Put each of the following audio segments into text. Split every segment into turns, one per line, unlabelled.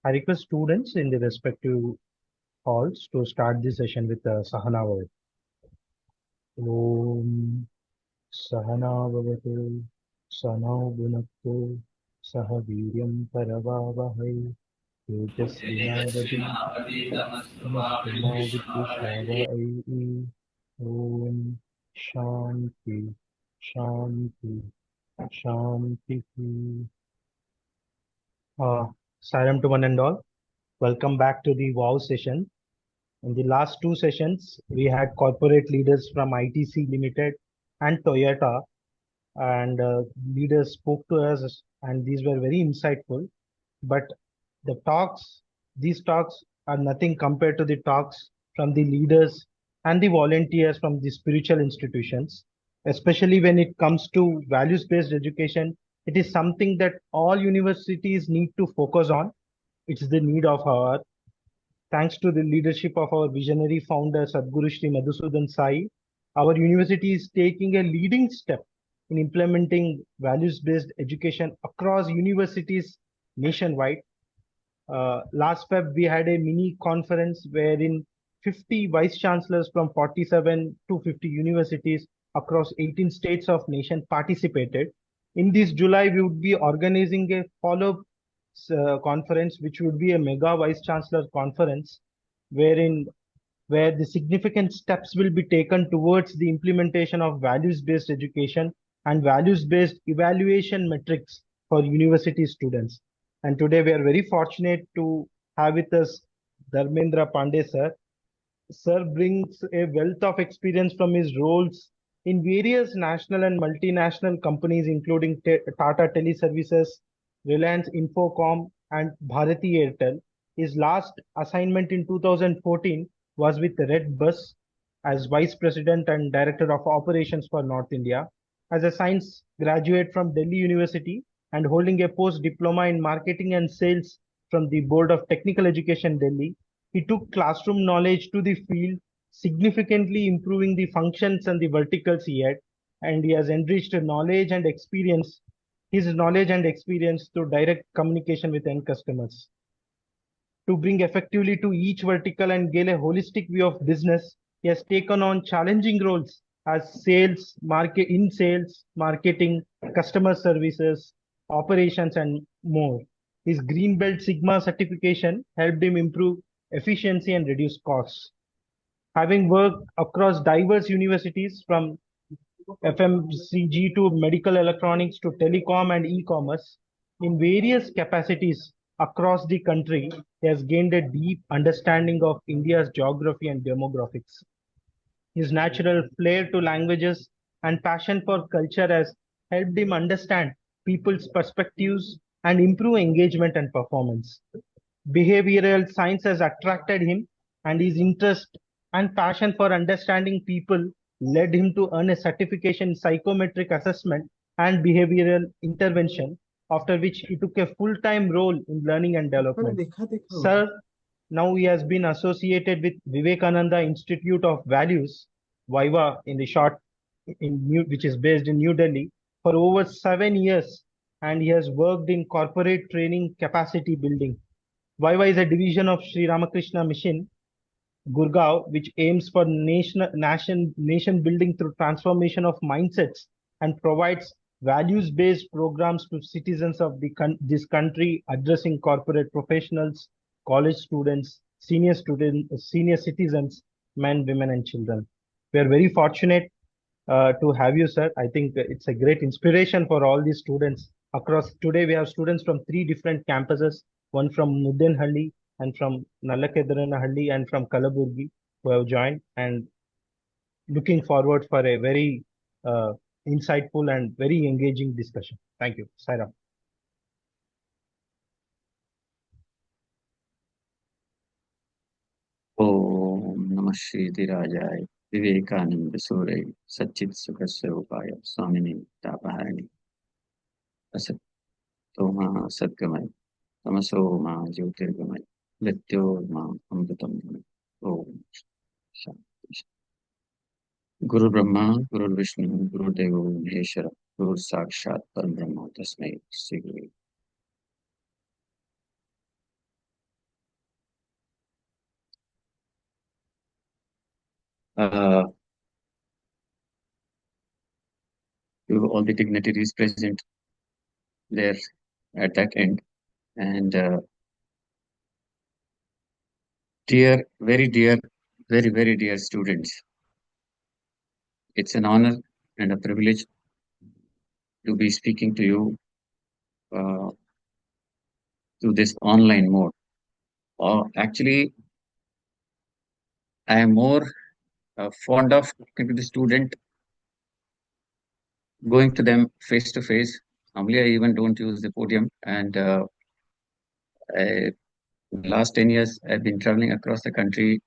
I request students in the respective halls to start this session with the Sahana word. Om Sahana Bhavatu Sahana Bhunaktu Saha Viryam Paravavahai Tejasvinavadi Nastama Vidvishavai Om Shanti Shanti Shanti. Salam to one and all. Welcome back to the WOW session. In the last two sessions, we had corporate leaders from ITC Limited and Toyota, and leaders spoke to us, and these were very insightful. But the talks, these talks are nothing compared to the talks from the leaders and the volunteers from the spiritual institutions, especially when it comes to values-based education. It is something that all universities need to focus on. It's the need of our. Thanks to the leadership of our visionary founder, Sadhguru Sri Madhusudan Sai, our university is taking a leading step in implementing values-based education across universities nationwide. Last Feb, we had a mini conference wherein 50 vice chancellors from 47 to 50 universities across 18 states of nation participated. In this July, we would be organizing a follow-up conference, which would be a mega vice chancellor conference, wherein where the significant steps will be taken towards the implementation of values-based education and values-based evaluation metrics for university students. And today we are very fortunate to have with us Dharmendra Pandey sir. Sir brings a wealth of experience from his roles in various national and multinational companies, including Tata Teleservices, Reliance Infocom, and Bharati Airtel. His last assignment in 2014 was with Red Bus as Vice President and Director of Operations for North India. As a science graduate from Delhi University and holding a post diploma in marketing and sales from the Board of Technical Education, Delhi, he took classroom knowledge to the field, significantly improving the functions and the verticals he had, and he has enriched his knowledge and experience through direct communication with end customers. To bring effectively to each vertical and gain a holistic view of business, he has taken on challenging roles as sales, marketing, customer services, operations, and more. His Green Belt Sigma certification helped him improve efficiency and reduce costs. Having worked across diverse universities from FMCG to medical electronics to telecom and e-commerce, in various capacities across the country, he has gained a deep understanding of India's geography and demographics. His natural flair to languages and passion for culture has helped him understand people's perspectives and improve engagement and performance. Behavioral science has attracted him, and his interest and passion for understanding people led him to earn a certification in psychometric assessment and behavioral intervention, after which he took a full-time role in learning and development. Sir, now he has been associated with Vivekananda Institute of Values, Viva in the short, which is based in New Delhi, for over 7 years, and he has worked in corporate training capacity building. Viva is a division of Sri Ramakrishna Mission, Gurgaon, which aims for nation building through transformation of mindsets and provides values-based programs to citizens of this country, addressing corporate professionals, college students, senior citizens, men, women, and children. We are very fortunate to have you, sir. I think it's a great inspiration for all these students across. Today, we have students from three different campuses, one from Muddenhalli and from Nallakederanahalli and from Kalaburgi, who have joined, and looking forward for a very insightful and very engaging discussion. Thank you. Saira.
ओम नमः श्रीधीराजाय विवेकानंद सूरय सच्चित सुख स्वरूपाय स्वामिने तापहारिणे असतो मा सद्गमय तमसो मा ज्योतिर्गमय मृत्योर्मा अमृतम गमय। ओम शांति। गुरु ब्रह्मा गुरु विष्णु गुरुदेव महेश्वर गुरु साक्षात परब्रह्म तस्मै श्री गुरुवे। uh, to all the dignitaries present there at that end. And dear, very dear, very, very dear students, it's an honor and a privilege to be speaking to you uh, through this online mode. Actually, I am more fond of talking to the student, going to them face to face. Normally, I even don't use the podium. And the last 10 years, I've been traveling across the country,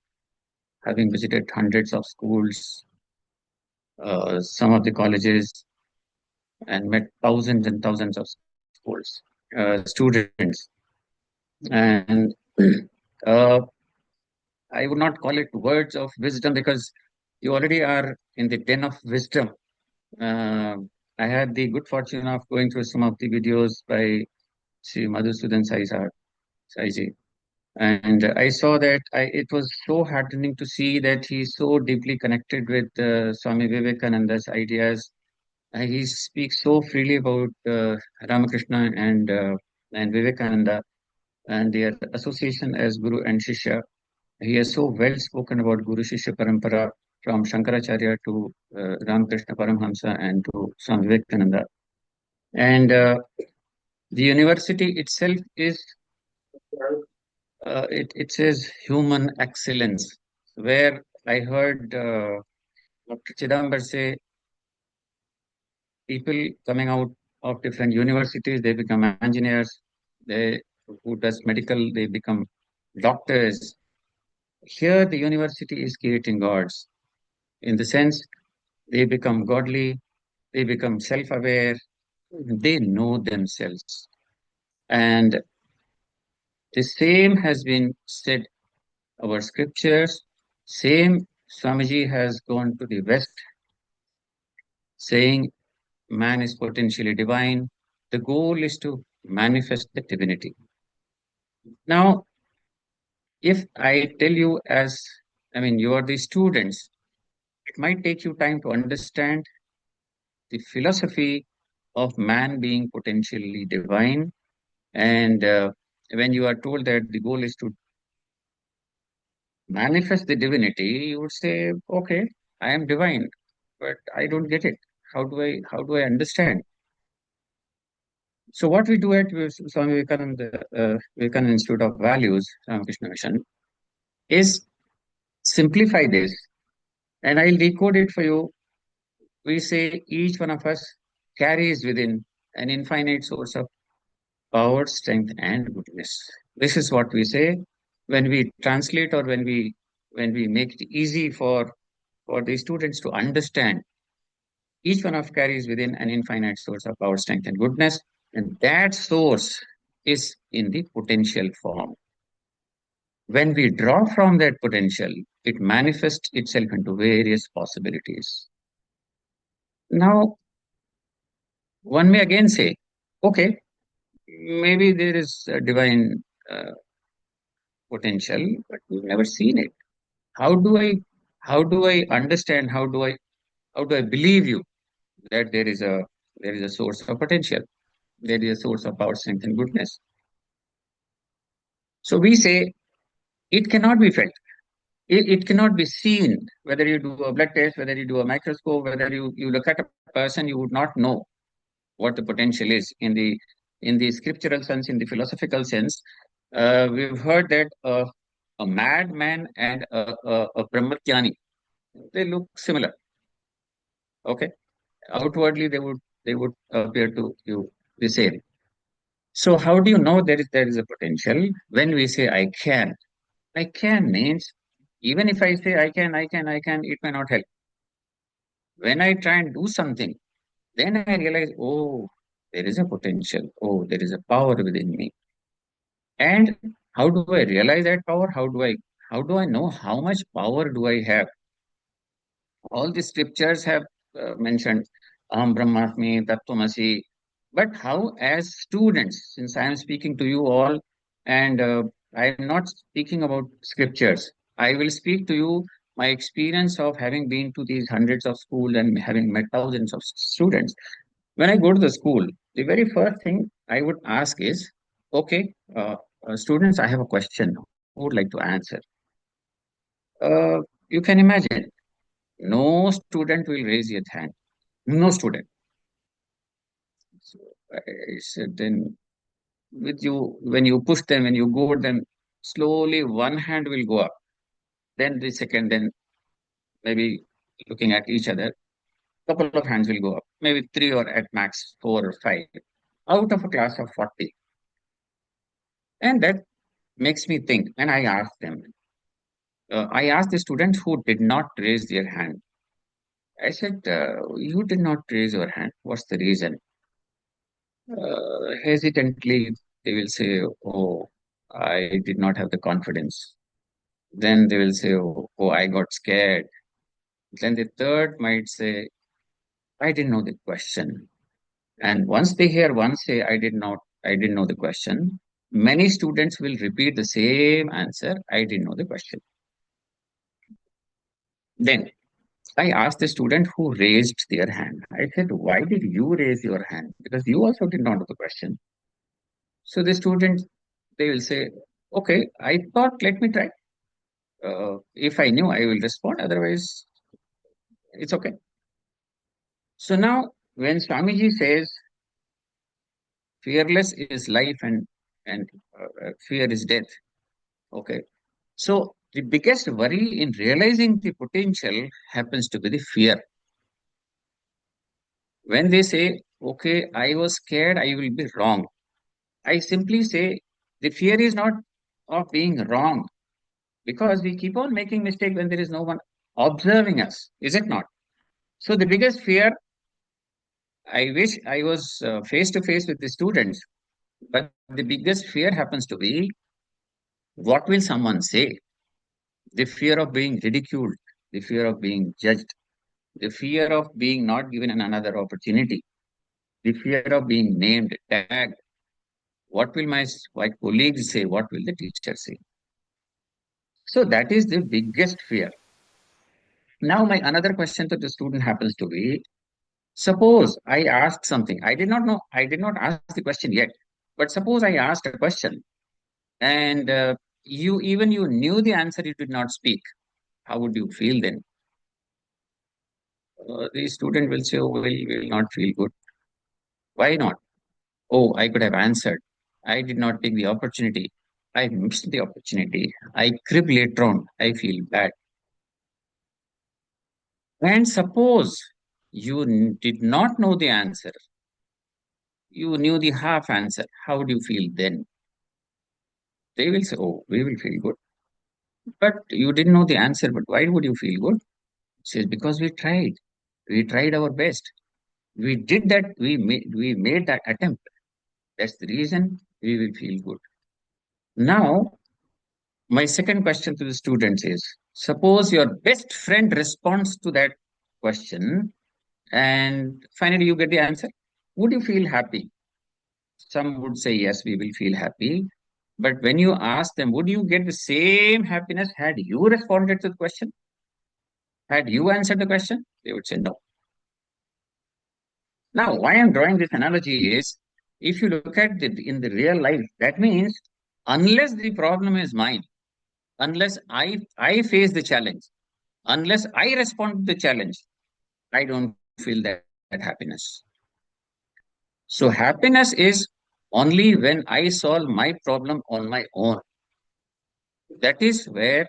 having visited hundreds of schools, some of the colleges, and met thousands and thousands of schools, students. And uh, I would not call it words of wisdom because you already are in the den of wisdom. Uh, I had the good fortune of going through some of the videos by Sri Madhusudan Saiji. And I saw that it was so heartening to see that he's so deeply connected with Swami Vivekananda's ideas. He speaks so freely about Ramakrishna and Vivekananda and their association as Guru and Shishya. He has so well spoken about Guru Shishya Parampara from Shankaracharya to Ramakrishna Paramhamsa and to Swami Vivekananda. And the university itself is, it says human excellence, where I heard Dr. Chidambar say people coming out of different universities, they become engineers, they who does medical, they become doctors. Here, the university is creating gods in the sense they become godly, they become self aware, they know themselves. And the same has been said our scriptures. Same Swamiji has gone to the West saying man is potentially divine. The goal is to manifest the divinity. Now, if I tell you you are the students, it might take you time to understand the philosophy of man being potentially divine. And when you are told that the goal is to manifest the divinity, you would say, okay, I am divine, but I don't get it. How do I understand? So what we do at Swami Vivekananda Institute of Values, Ramakrishna Mission, is simplify this, and I'll decode it for you. We say each one of us carries within an infinite source of power, strength, and goodness. This is what we say when we translate or when we make it easy for the students to understand. Each one of us carries within an infinite source of power, strength, and goodness, and that source is in the potential form. When we draw from that potential, it manifests itself into various possibilities. Now, one may again say, okay, maybe there is a divine uh, potential, but we've never seen it. How do I, how do I understand? How do I believe you that there is a source of potential? There is a source of power, strength, and goodness. So we say it cannot be felt. It cannot be seen. Whether you do a blood test, whether you do a microscope, whether you look at a person, you would not know what the potential is in the scriptural sense, in the philosophical sense. We've heard that a madman and a brahmatyani, they look similar. Okay, outwardly they would appear to you the same. So how do you know there is a potential? When we say I can means even if I say I can, it may not help. When I try and do something, then I realize, oh, there is a potential. Oh, there is a power within me. And how do I realize that power? How do I know how much power do I have? All the scriptures have mentioned Aham Brahmasmi, Tattvamasi. But how, as students, since I am speaking to you all, and I am not speaking about scriptures, I will speak to you my experience of having been to these hundreds of schools and having met thousands of students, when I go to the school, the very first thing I would ask is, okay, students, I have a question. Who would like to answer? You can imagine, no student will raise your hand. No student. So I said, then with you, when you push them, when you go them, slowly one hand will go up. Then the second, then maybe looking at each other, couple of hands will go up. Maybe three or at max 4 or 5 out of a class of 40. And that makes me think. And I asked the students who did not raise their hand. I said, you did not raise your hand. What's the reason? Hesitantly, they will say, oh, I did not have the confidence. Then they will say, oh, I got scared. Then the third might say, I didn't know the question. And once they hear one say, I didn't know the question, many students will repeat the same answer, I didn't know the question. Then I asked the student who raised their hand. I said, why did you raise your hand? Because you also did not know the question. So the student, they will say, okay, I thought, let me try. If I knew, I will respond. Otherwise, it's okay. So now, when Swamiji says, fearless is life and fear is death. Okay. So the biggest worry in realizing the potential happens to be the fear. When they say, okay, I was scared, I will be wrong. I simply say the fear is not of being wrong because we keep on making mistake when there is no one observing us, is it not? So the biggest fear, I wish I was face to face with the students, but the biggest fear happens to be what will someone say? The fear of being ridiculed, the fear of being judged, the fear of being not given another opportunity, the fear of being named, tagged. What will my colleagues say? What will the teacher say? So that is the biggest fear. Now, my another question to the student happens to be, suppose I asked something. I did not know, I did not ask the question yet, but suppose I asked a question and you knew the answer, you did not speak. How would you feel then? The student will say, oh, will not feel good. Why not? Oh, I could have answered. I did not take the opportunity. I missed the opportunity. I crib later on. I feel bad. And suppose you did not know the answer, you knew the half answer. How do you feel then? They will say, oh, we will feel good. But you didn't know the answer, but why would you feel good? It says, because we tried. We tried our best. We did that. We made that attempt. That's the reason we will feel good. Now, my second question to the students is, suppose your best friend responds to that question and finally you get the answer. Would you feel happy? Some would say, yes, we will feel happy. But when you ask them, would you get the same happiness had you responded to the question? Had you answered the question? They would say no. Now, why I'm drawing this analogy is, if you look at it in the real life, that means unless the problem is mine, unless I face the challenge, unless I respond to the challenge, I don't feel that happiness. So happiness is only when I solve my problem on my own. That is where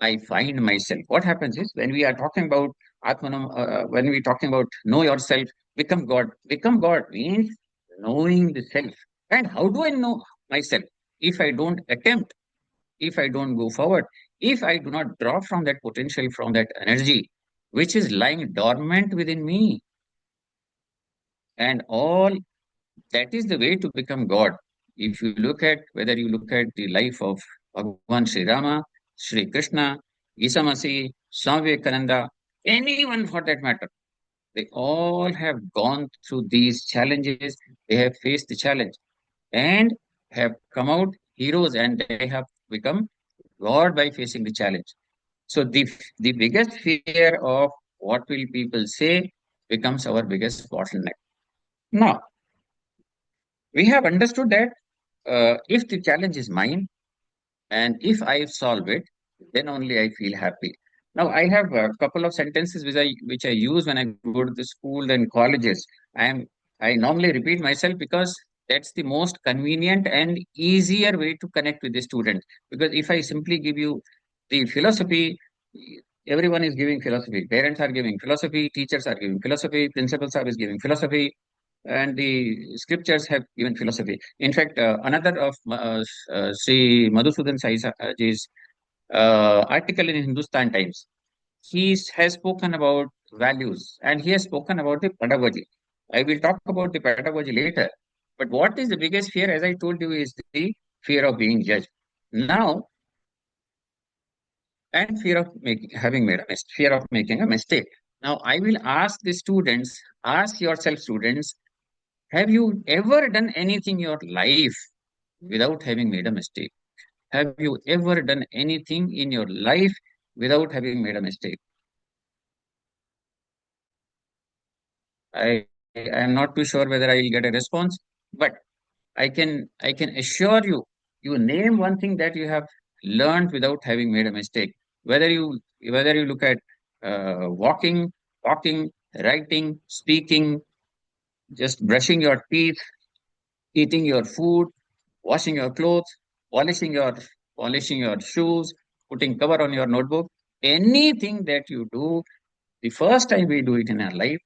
I find myself. What happens is when we are talking about Atmanam, when we are talking about know yourself, become God. Become God means knowing the self. And how do I know myself? If I don't attempt, if I don't go forward, if I do not draw from that potential, from that energy, which is lying dormant within me, and all that is the way to become God. If you look at whether you look at the life of Bhagavan Sri Rama, Sri Krishna, Isa Masi, Swami Vivekananda, anyone for that matter, they all have gone through these challenges. They have faced the challenge and have come out heroes and they have become God by facing the challenge. So the biggest fear of what will people say becomes our biggest bottleneck. Now, we have understood that if the challenge is mine and if I solve it, then only I feel happy. Now, I have a couple of sentences which I use when I go to the school and colleges. I am I normally repeat myself because that's the most convenient and easier way to connect with the student. Because if I simply give you the philosophy, everyone is giving philosophy. Parents are giving philosophy, teachers are giving philosophy, principals are giving philosophy, and the scriptures have given philosophy. In fact, another of Sri Madhusudan Sai's article in Hindustan Times, has spoken about values and he has spoken about the pedagogy. I will talk about the pedagogy later. But what is the biggest fear, as I told you, is the fear of being judged. Now, and fear of fear of making a mistake. Now, I will ask the students, ask yourself, students, have you ever done anything in your life without having made a mistake? Have you ever done anything in your life without having made a mistake? I I am not too sure whether I will get a response, but I can assure you, you name one thing that you have learned without having made a mistake. Whether you look at walking, talking, writing, speaking, just brushing your teeth, eating your food, washing your clothes, polishing your polishing your shoes, putting cover on your notebook, anything that you do, the first time we do it in our life,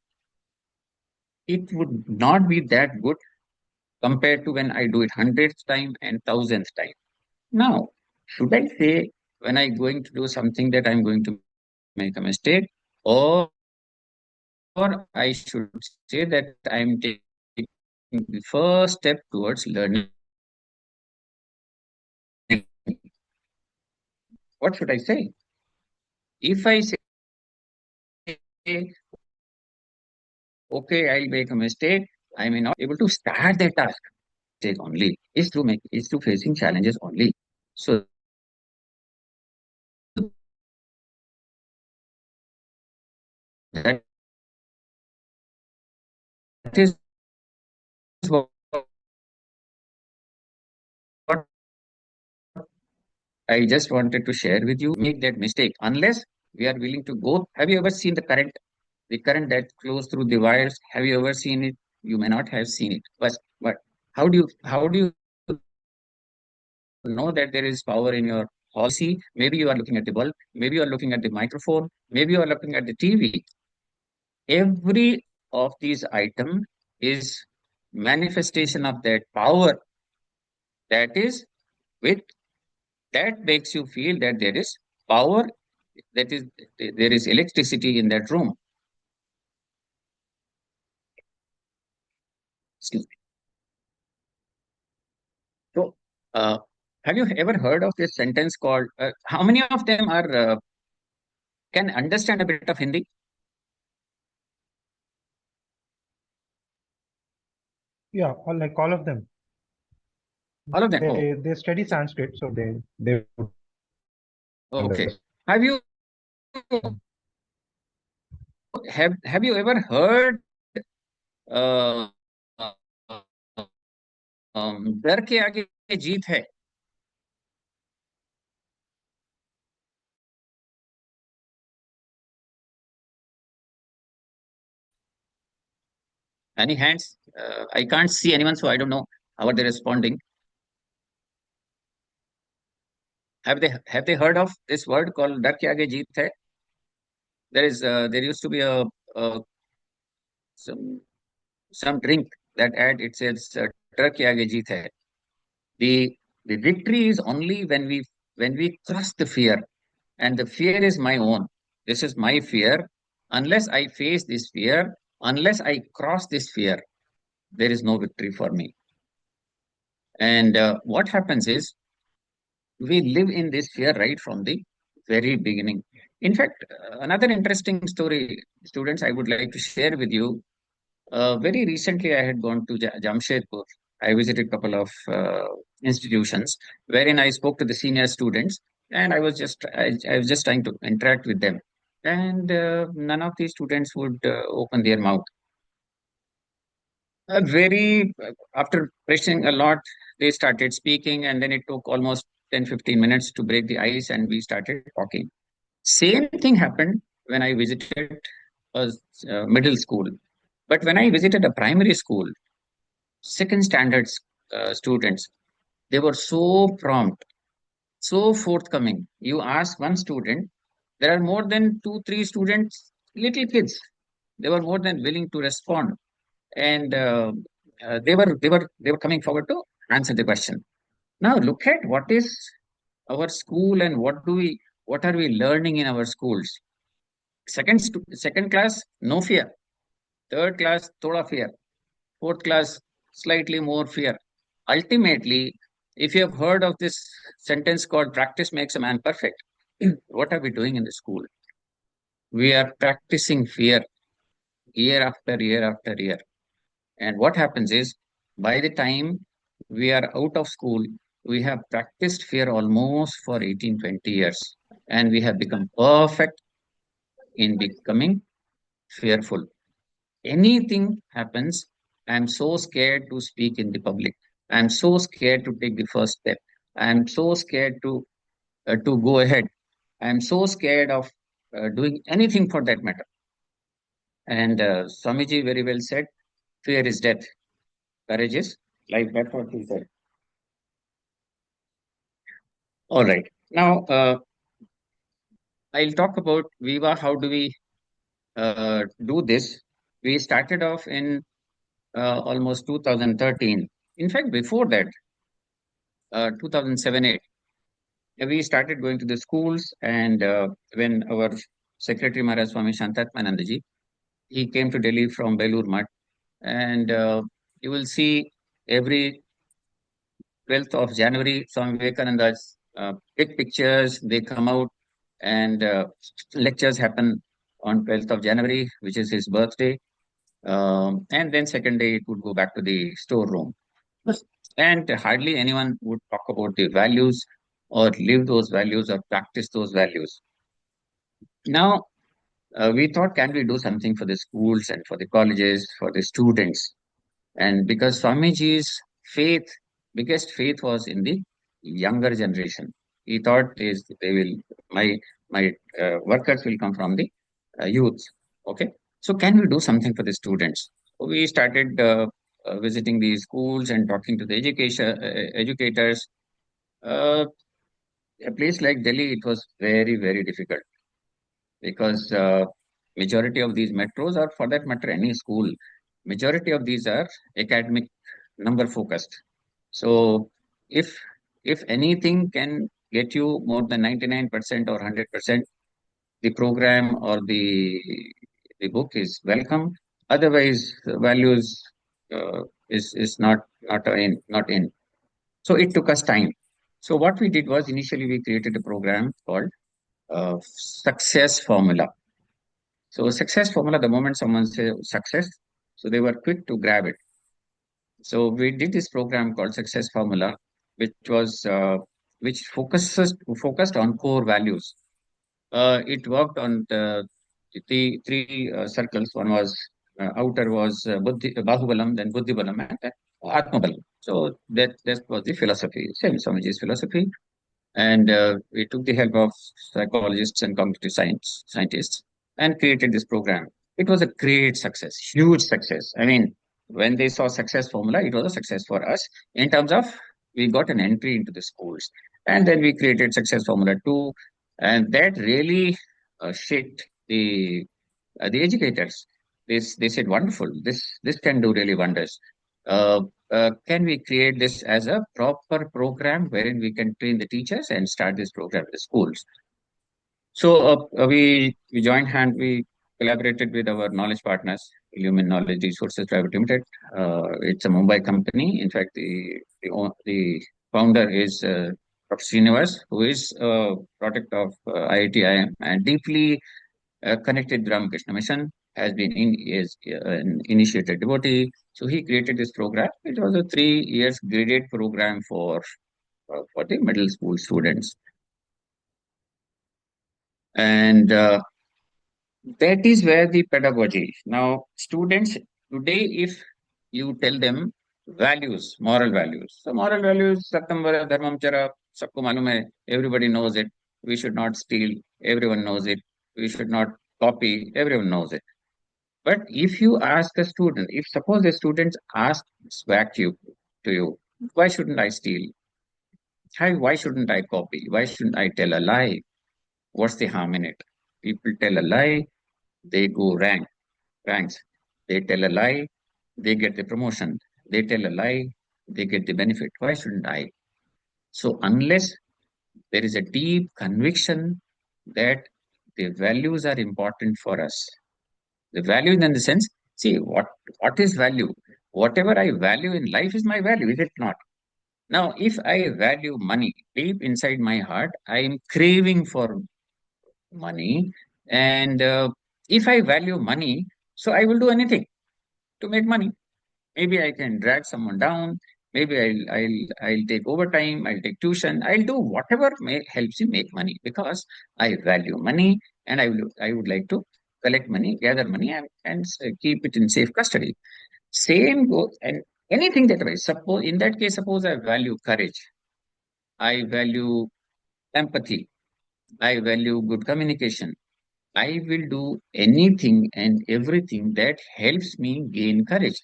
it would not be that good compared to when I do it hundredth time and thousandth time. Now, should I say when I'm going to do something that I'm going to make a mistake, or I should say that I'm taking the first step towards learning? What should I say? If I say, okay, I'll make a mistake, I may not be able to start that task. First step to make a mistake only is to facing challenges only. So that is what I just wanted to share with you. Make that mistake unless we are willing to go. Have you ever seen the current that flows through the wires? Have you ever seen it? You may not have seen it, but how do you know that there is power in your hall? See, maybe you are looking at the bulb, maybe you are looking at the microphone, maybe you are looking at the TV. Every of these items is manifestation of that power that is with that makes you feel that there is power, that is there is electricity in that room. Excuse me. So, uh, have you ever heard of this sentence called? How many of them are can understand a bit of Hindi?
Yeah, like all of them.
All of them. Oh,
They study
so,
Sanskrit, so they would
okay.
understand.
Have you have you ever heard uh, डर के आगे जीत है? Any hands? I can't see anyone, so I don't know how are they responding. Have they heard of this word called डर के आगे जीत है? There used to be a some some drink that ad it says डर के आगे जीत है. The the victory is only when we cross the fear, and the fear is my own. This is my fear. Unless I face this fear, unless I cross this fear, there is no victory for me. And what happens is we live in this fear right from the very beginning. In fact, another interesting story, students, I would like to share with you. Very recently, I had gone to Jamshedpur. I visited a couple of institutions wherein I spoke to the senior students. and I was just trying to interact with them, and none of these students would open their mouth. Very After pressing a lot, they started speaking, and then it took almost 10-15 minutes to break the ice, and we started talking. Same thing happened when I visited a middle school. But when I visited a primary school, second standards students, they were so prompt, so forthcoming. You ask one student, there are more than two, three students, little kids. They were more than willing to respond, and they were coming forward to answer the question. Now look at what is our school and what are we learning in our schools. Second class, no fear. Third class, thoda fear. Fourth class, slightly more fear. Ultimately, if you have heard of this sentence called practice makes a man perfect, what are we doing in the school? We are practicing fear year after year after year. And what happens is, by the time we are out of school, we have practiced fear almost for 18, 20 years. And we have become perfect in becoming fearful. Anything happens, I'm so scared to speak in the public. I'm so scared to take the first step. I'm so scared to go ahead. I'm so scared of doing anything for that matter. And Swamiji very well said, fear is death, courage is life. That's what he said. All right. Now, I'll talk about Viva. How do we do this? We started off in almost 2013. In fact, before that, 2007-8, we started going to the schools. And when our Secretary Maharaj Swami Shantatmanandaji, he came to Delhi from Belur Math, and you will see every 12th of January, Swami Vivekananda's big pictures, they come out, and lectures happen on 12th of January, which is his birthday. And then second day, it would go back to the storeroom. And hardly anyone would talk about the values or live those values or practice those values. Now, we thought, can we do something for the schools and for the colleges, for the students? And because Swamiji's faith, biggest faith was in the younger generation. He thought is they will my workers will come from the youth. Okay, so can we do something for the students? So we started visiting the schools and talking to the educators. Uh, a place like Delhi, it was very difficult because majority of these metros, or for that matter any school, majority of these are academic number focused. So if if anything can get you more than 99% or 100%, the program or the book is welcome. Otherwise, values is not in. So it took us time. So what we did was, initially we created a program called Success Formula. So success formula, the moment someone says success, so they were quick to grab it. So we did this program called Success Formula, which focused on core values. It worked on the three circles. One was outer was Bahubalam, then Buddhibalam, and then Atmabalam. So that was the philosophy, same Swamiji's philosophy. And we took the help of psychologists and cognitive scientists and created this program. It was a great success, huge success. I mean, when they saw success formula, it was a success for us in terms of we got an entry into the schools. And then we created success formula 2, and that really shaped the educators. They said, wonderful, this can do really wonders. Uh, can we create this as a proper program wherein we can train the teachers and start this program in the schools? So we joined hand, we collaborated with our knowledge partners, Illumin Knowledge Resources Private Limited. It's a Mumbai company. In fact, the founder is Dr. Srinivas, who is a product of IIT-IM and deeply connected with Ramakrishna Mission, has been is an initiated devotee. So he created this program. It was a 3 years graded program for the middle school students. And that is where the pedagogy. Now, students today, if you tell them values, moral values. So moral values, Satyam Dharmam Chara, sabko malum hai, everybody knows it. We should not steal, everyone knows it. We should not copy, everyone knows it. But if you ask a student, if suppose a student asks back to you, why shouldn't I steal? Why shouldn't I copy? Why shouldn't I tell a lie? What's the harm in it? People tell a lie, they go ranks. They tell a lie, they get the promotion. They tell a lie, they get the benefit. Why shouldn't I? So unless there is a deep conviction that the values are important for us, the value in the sense, see what is value? Whatever I value in life is my value, is it not? Now, if I value money deep inside my heart, I am craving for money, and if I value money, so I will do anything to make money. Maybe I can drag someone down. Maybe I'll take overtime. I'll take tuition. I'll do whatever helps you make money because I value money and I would like to collect money, gather money, and keep it in safe custody. Same goes and anything that way. Suppose in that case, suppose I value courage. I value empathy. I value good communication. I will do anything and everything that helps me gain courage,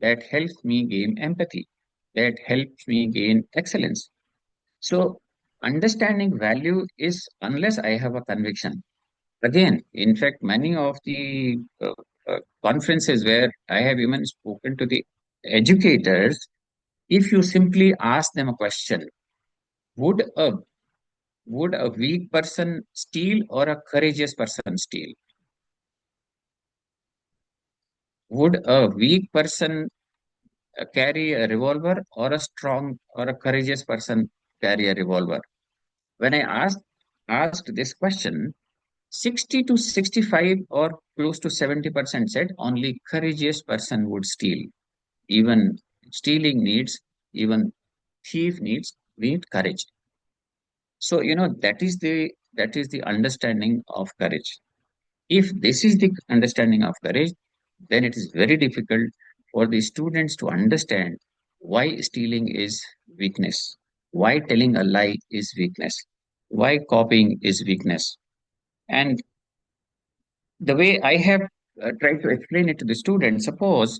that helps me gain empathy, that helps me gain excellence. So, understanding value is unless I have a conviction. Again, in fact, many of the conferences where I have even spoken to the educators, if you simply ask them a question, would a would a weak person steal or a courageous person steal? Would a weak person carry a revolver or a strong or a courageous person carry a revolver? When I asked this question, 60 to 65 or close to 70% said only courageous person would steal. Even stealing needs, even thief need courage. So that is the understanding of courage. If this is the understanding of courage, then it is very difficult for the students to understand why stealing is weakness, why telling a lie is weakness, why copying is weakness. And the way I have tried to explain it to the students, suppose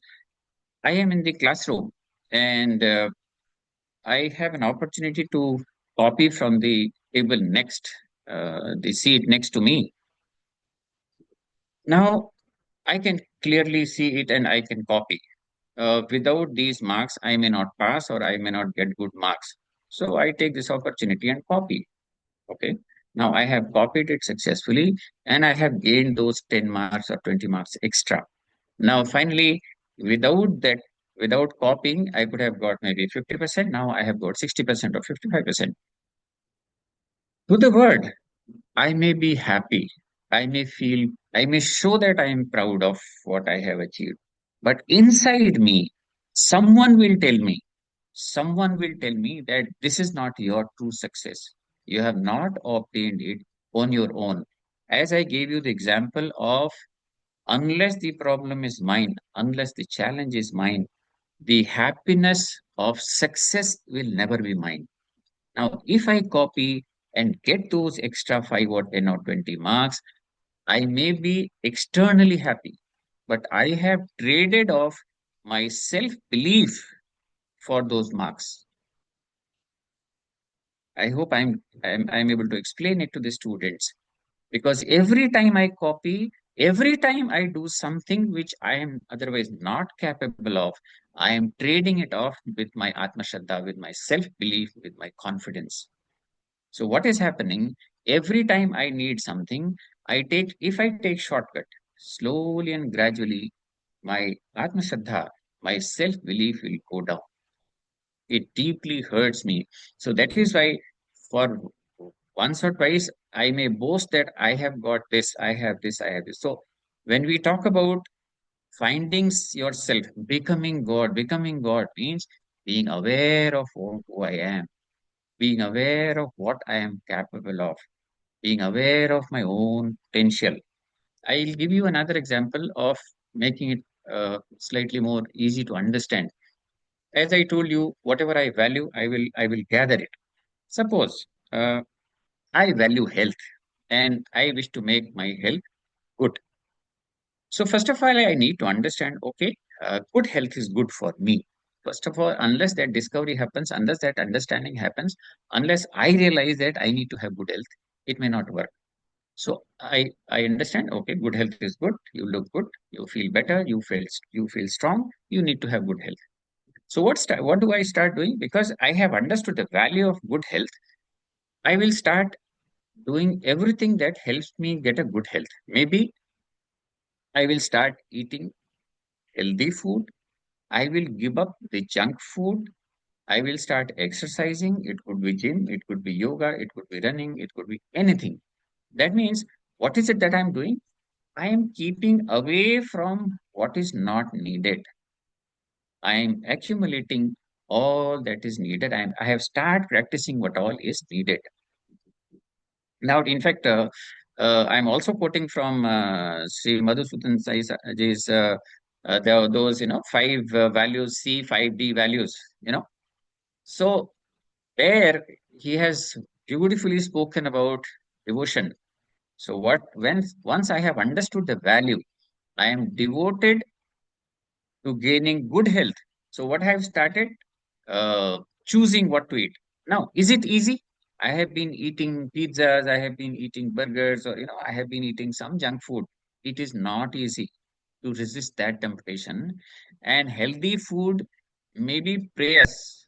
I am in the classroom and I have an opportunity to copy from the table next, the seat next to me. Now I can clearly see it and I can copy. Without these marks, I may not pass or I may not get good marks. So I take this opportunity and copy. Okay. Now I have copied it successfully and I have gained those 10 marks or 20 marks extra. Now, finally, without that, without copying, I could have got maybe 50%. Now I have got 60% or 55%. To the word, I may be happy. I may show that I am proud of what I have achieved. But inside me, someone will tell me, someone will tell me that this is not your true success. You have not obtained it on your own. As I gave you the example of unless the problem is mine, unless the challenge is mine, the happiness of success will never be mine. Now, if I copy and get those extra 5 or 10 or 20 marks, I may be externally happy, but I have traded off my self belief for those marks. I hope I'm able to explain it to the students because every time I copy, every time I do something which I am otherwise not capable of, I am trading it off with my Atma Shraddha, with my self belief, with my confidence. So what is happening? Every time I need something, if I take shortcut, slowly and gradually, my Atma Shraddha, my self belief will go down. It deeply hurts me. So that is why for once or twice, I may boast that I have got this, I have this, I have this. So when we talk about finding yourself, becoming God means being aware of who I am, being aware of what I am capable of. being aware of my own potential. I'll give you another example of making it slightly more easy to understand. As I told you, whatever I value, I will gather it. Suppose I value health and I wish to make my health good. So first of all, I need to understand, okay, good health is good for me. First of all, unless that discovery happens, unless that understanding happens, unless I realize that I need to have good health, it may not work. So I understand, okay, good health is good. You look good, you feel better, you feel strong. You need to have good health. So what do I start doing? Because I have understood the value of good health, I will start doing everything that helps me get a good health. Maybe I will start eating healthy food. I will give up the junk food. I will start exercising. It could be gym, it could be yoga, it could be running, it could be anything. That means, what is it that I'm doing? I am keeping away from what is not needed. I am accumulating all that is needed. I have started practicing what all is needed. Now, in fact, I'm also quoting from Sri Madhusudan Sai's there are those, five values, C5D values, you know. So there he has beautifully spoken about devotion. So once I have understood the value, I am devoted to gaining good health. So what I have started, choosing what to eat. Now, is it easy? I have been eating pizzas, I have been eating burgers, or I have been eating some junk food. It is not easy to resist that temptation. And healthy food may be prayers,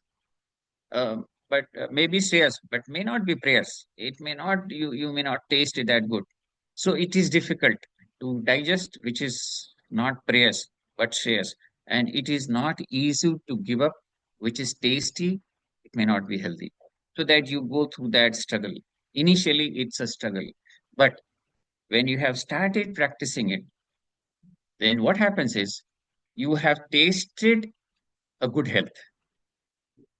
but may be prayers, but may not be prayers. It may not, you may not taste it that good. So it is difficult to digest, which is not prayers, but shares. And it is not easy to give up, which is tasty. It may not be healthy. So that you go through that struggle. Initially, it's a struggle. But when you have started practicing it, then what happens is you have tasted a good health.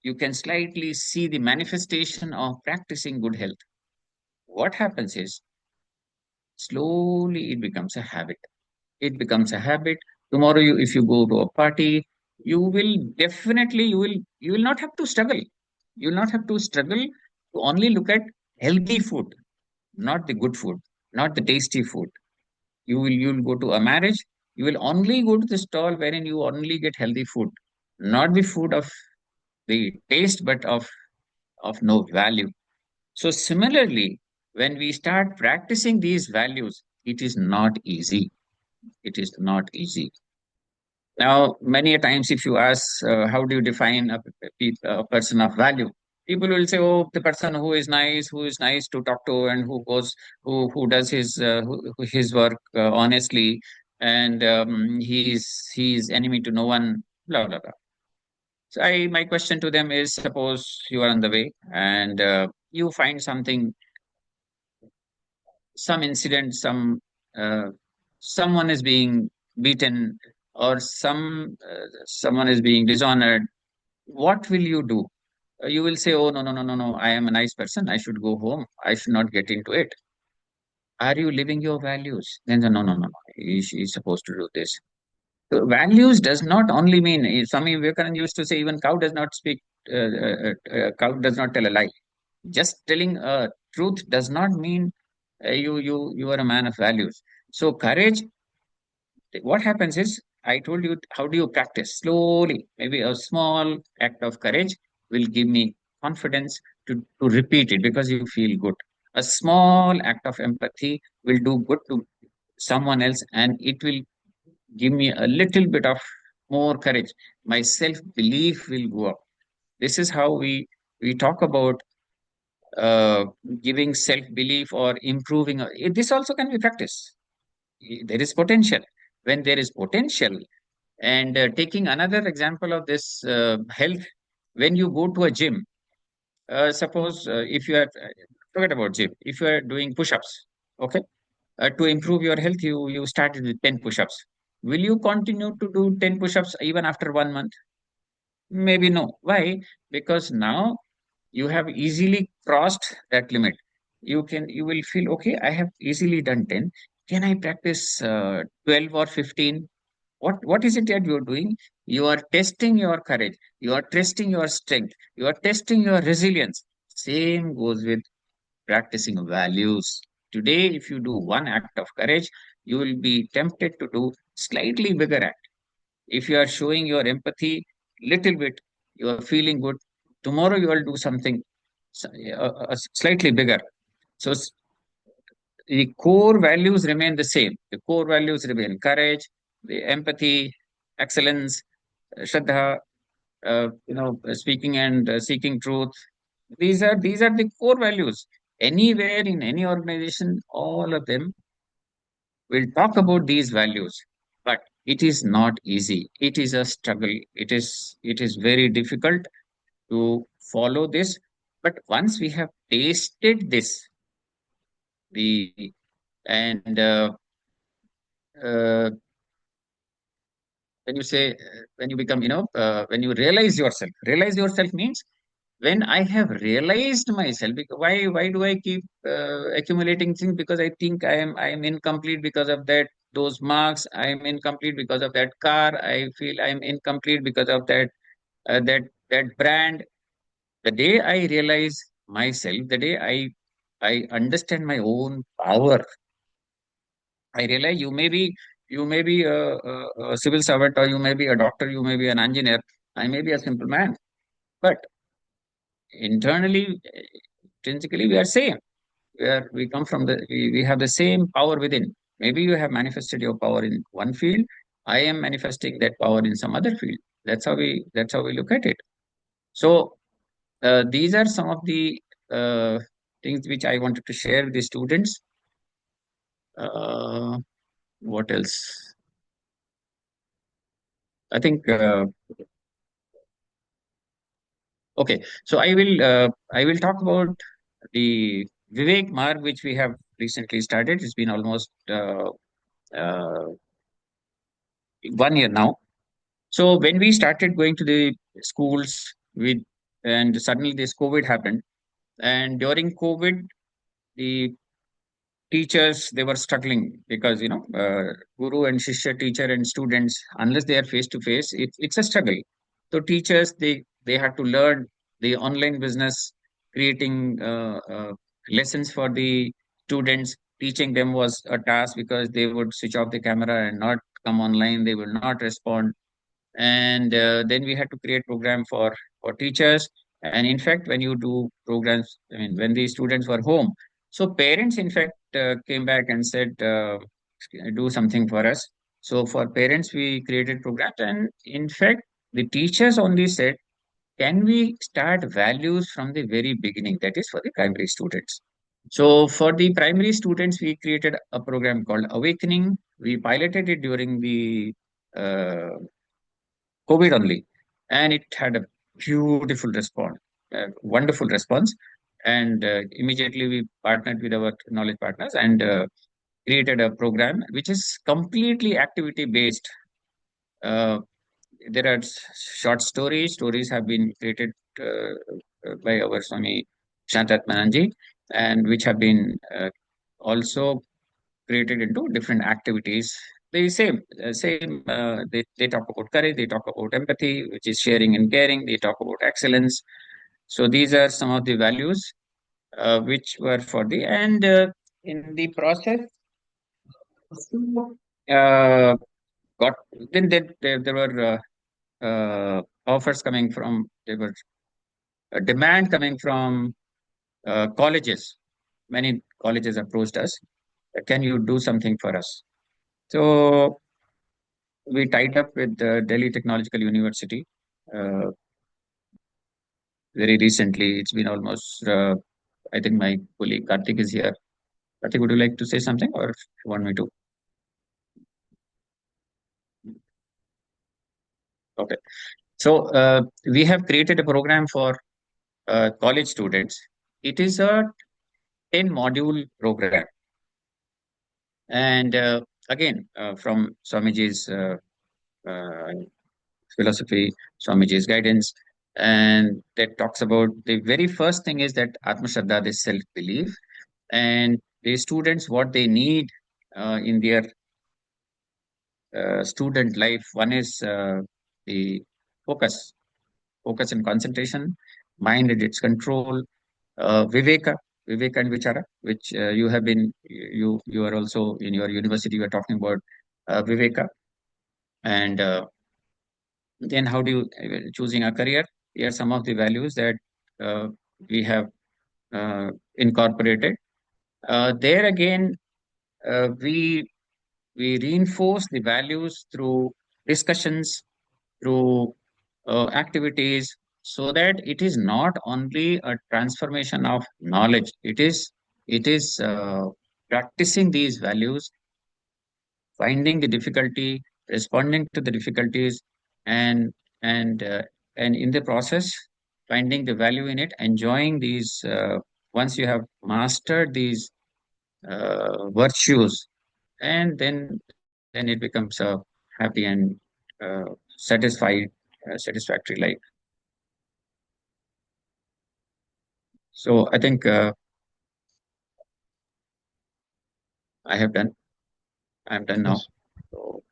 You can slightly see the manifestation of practicing good health. What happens is slowly it becomes a habit. It becomes a habit. Tomorrow, if you go to a party, you will definitely you will not have to struggle. You will not have to struggle to only look at healthy food, not the good food, not the tasty food. You'll go to a marriage. You will only go to the stall wherein you only get healthy food, not the food of the taste, but of no value. So similarly, when we start practicing these values, it is not easy. It is not easy. Now, many a times, if you ask, how do you define a person of value? People will say, "Oh, the person who is nice to talk to, and who does his work honestly, and he's enemy to no one." Blah blah blah. So, my question to them is: suppose you are on the way and you find something, some incident, uh, someone is being beaten, or someone is being dishonored. What will you do? You will say, "Oh, no, no, no, no, no, I am a nice person, I should go home, I should not get into it." Are you living your values? Then no, no, no, no, he's supposed to do this. So values does not only mean, Swami Vivekananda used to say, even cow does not speak, cow does not tell a lie. Just telling truth does not mean you are a man of values. So courage, what happens is, I told you, how do you practice? Slowly, maybe a small act of courage will give me confidence to repeat it because you feel good. A small act of empathy will do good to someone else, and it will give me a little bit of more courage. My self belief will go up. This is how we talk about uh, giving self belief or improving. This also can be practiced. There is potential. When there is potential, and taking another example of this health, when you go to a gym, suppose if you are, forget about gym, if you are doing push-ups, okay, to improve your health, you started with 10 push-ups. Will you continue to do 10 push-ups even after 1 month? Maybe no. Why? Because now you have easily crossed that limit. you will feel, okay, I have easily done 10. Can I practice 12 or 15? What is it that you're doing? You are testing your courage. You are testing your strength. You are testing your resilience. Same goes with practicing values. Today, if you do one act of courage, you will be tempted to do slightly bigger act. If you are showing your empathy little bit, you are feeling good. Tomorrow you will do something slightly bigger. So the core values remain the same. The core values remain courage, the empathy, excellence, Shraddha, speaking and seeking truth. These are the core values. Anywhere in any organization, all of them will talk about these values, but it is not easy. It is a struggle. It is very difficult to follow this. But once we have tasted this, we and uh, when you say when you become when you realize yourself means when I have realized myself, because why do I keep accumulating things? Because I think I am incomplete because of that those marks. I am incomplete because of that car. I feel I am incomplete because of that brand. The day I realize myself, the day I understand my own power, I realize you may be a civil servant, or you may be a doctor, you may be an engineer. I may be a simple man, but internally, intrinsically, we are same. We come from we have the same power within. Maybe you have manifested your power in one field. I am manifesting that power in some other field. That's how we look at it. So these are some of the uh, things which I wanted to share with the students. Uh, what else? I think okay. So I will talk about the Vivek Marg, which we have recently started. It's been almost uh, 1 year now. So when we started going to the schools with, and suddenly this COVID happened, and during COVID, the teachers, they were struggling because guru and shishya, teacher and students, unless they are face to face, it's a struggle. So teachers, they had to learn the online business, creating lessons for the students. Teaching them was a task because they would switch off the camera and not come online. They will not respond. And then we had to create program for teachers. And in fact, when you do programs, I mean, when the students were home, so parents in fact came back and said, do something for us. So for parents, we created programs, and in fact, the teachers only said, can we start values from the very beginning? That is for the primary students. So for the primary students, we created a program called Awakening. We piloted it during the uh, COVID only, and it had a beautiful response, wonderful response. And immediately we partnered with our knowledge partners and created a program which is completely activity based. Uh, there are short stories. Stories have been created by our Swami Shantatmananji, and which have been also created into different activities. They talk about courage, they talk about empathy, which is sharing and caring, they talk about excellence. So these are some of the values which were for the, and in the process, uh, got there were offers coming from, there were a demand coming from colleges. Many colleges approached us, can you do something for us? So we tied up with Delhi Technological University uh, very recently. It's been almost, I think my colleague Karthik is here. Karthik, would you like to say something, or you want me to? Okay. So we have created a program for college students. It is a 10 module program. And again, from Swamiji's uh, philosophy, Swamiji's guidance. And that talks about, the very first thing is that Atma Shraddha, this self belief. and the students what they need in their student life. One is the focus, focus and concentration, mind and its control, viveka, viveka and vichara, which you have been, you are also in your university, you are talking about viveka. And then how do you choosing a career? Here are some of the values that uh, we have incorporated. There again, we reinforce the values through discussions, through activities, so that it is not only a transformation of knowledge. It is practicing these values, finding the difficulty, responding to the difficulties, and and uh, and in the process, finding the value in it, enjoying these. Once you have mastered these virtues, and then it becomes a happy and uh, satisfied, satisfactory life. So I think I have done. I'm done now.
Yes,
So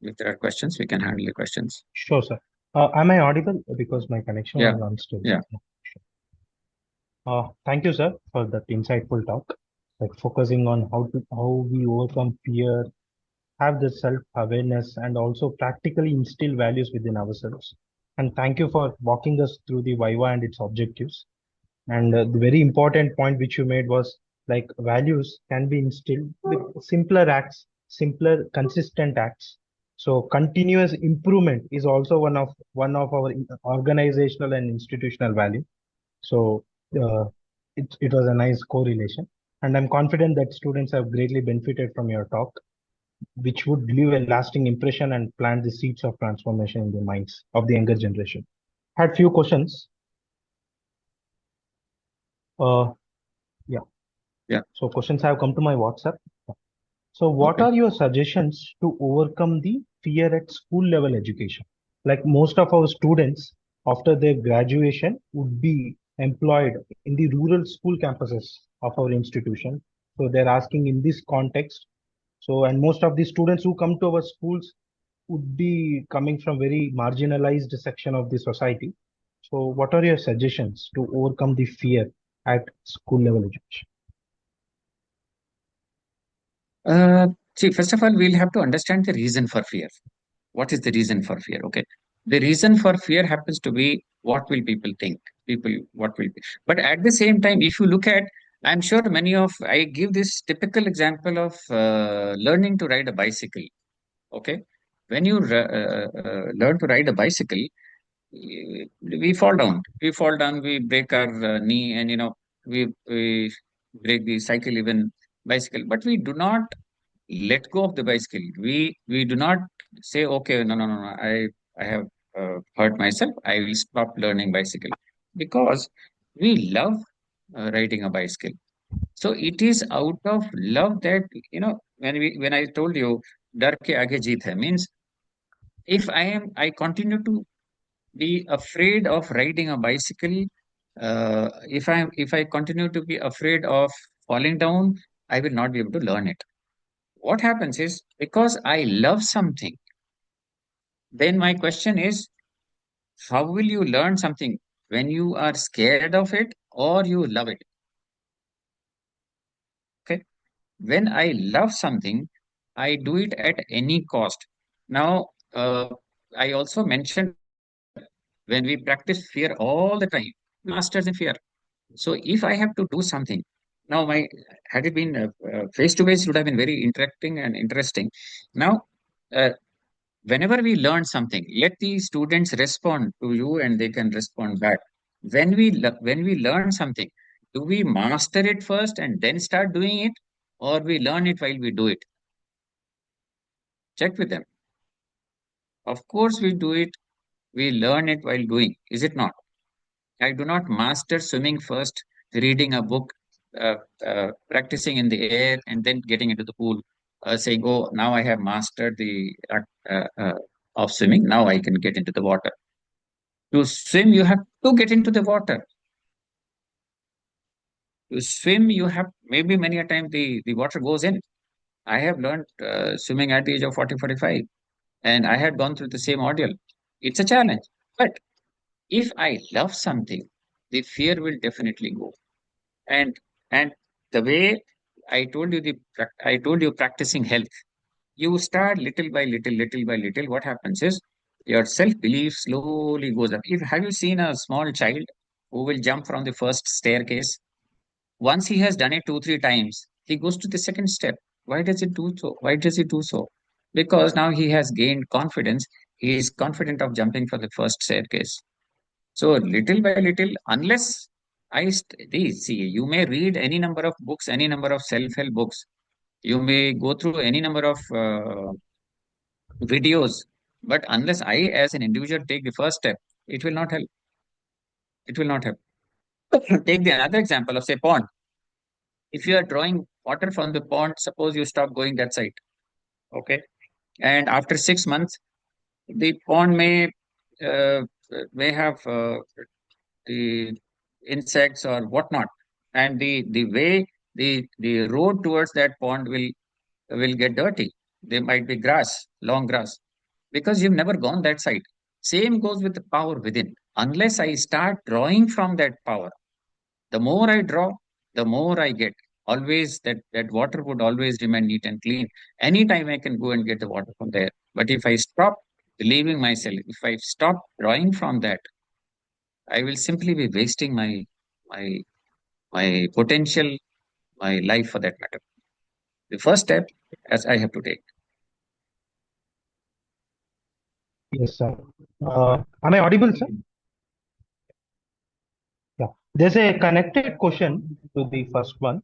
if there are questions, we can handle the questions.
sure, sir. Am I audible? Because my connection
Yeah,
was unstable.
yeah.
Thank you, sir, for that insightful talk. Like focusing on how we overcome fear, have the self-awareness, and also practically instill values within ourselves. And thank you for walking us through the Viva and its objectives. And the very important point which you made was like values can be instilled with simpler acts, simpler, consistent acts. So continuous improvement is also one of our organizational and institutional value. So uh, it was a nice correlation. And I'm confident that students have greatly benefited from your talk, which would leave a lasting impression and plant the seeds of transformation in the minds of the younger generation. Had few questions. Uh, yeah.
Yeah.
So questions have come to my WhatsApp. So what
Okay.
are your suggestions to overcome the fear at school level education? Like most of our students after their graduation would be employed in the rural school campuses of our institution. So they're asking in this context. So, and most of the students who come to our schools would be coming from very marginalized section of the society. So what are your suggestions to overcome the fear at school level education?
Uh, See, first of all, we'll have to understand the reason for fear. What is the reason for fear? Okay. The reason for fear happens to be what will people think? People, what will be. But at the same time, if you look at, I'm sure I give this typical example of learning to ride a bicycle. Okay. When you learn to ride a bicycle, we fall down, we break our knee, and we break the cycle, even bicycle, but we do not let go of the bicycle. We do not say, okay, no, no, no, no, I have hurt myself, I will stop learning bicycle, because we love riding a bicycle. So it is out of love that, when I told you dar ke aage jeet hai, means if I continue to be afraid of riding a bicycle, if I continue to be afraid of falling down, I will not be able to learn it. What happens is, because I love something, then my question is, how will you learn something when you are scared of it or you love it? Okay. When I love something, I do it at any cost. Now, I also mentioned earlier, when we practice fear all the time, masters in fear. So if I have to do something, now my had it been face to face, would have been very interacting and interesting. Now, uh, whenever we learn something, let the students respond to you and they can respond back. When we learn something, do we master it first and then start doing it, or we learn it while we do it? Check with them. Of course we do it, we learn it while doing, is it not? I do not master swimming first, reading a book, uh, practicing in the air, and then getting into the pool, saying, oh, now I have mastered the act of swimming, now I can get into the water. To swim, you have to get into the water. To swim, you have maybe many a time the water goes in. I have learned swimming at the age of 40, 45, and I had gone through the same ordeal. It's a challenge. But if I love something, the fear will definitely go. And and the way I told you practicing health, you start little by little, little by little. What happens is your self belief slowly goes up. If have you seen a small child who will jump from the first staircase? Once he has done it two, three times, he goes to the second step. Why does he do so? Why does he do so? Because now he has gained confidence. He is confident of jumping for the first staircase. So little by little, unless see, you may read any number of books, any number of self-help books. You may go through any number of videos, but unless I, as an individual, take the first step, it will not help. It will not help. Take the another example of say pond. If you are drawing water from the pond, suppose you stop going that side, okay, and after 6 months, the pond uh, may have the insects or whatnot, and the way the road towards that pond will get dirty. There might be grass, long grass, because you've never gone that side. Same goes with the power within. Unless I start drawing from that power, the more I draw, the more I get. Always that water would always remain neat and clean. Anytime I can go and get the water from there. But if I stop believing myself, if I stop drawing from that, I will simply be wasting my my potential, my life for that matter. The first step, as I have to take.
Yes, sir. Am I audible, sir? Yeah. There's a connected question to the first one.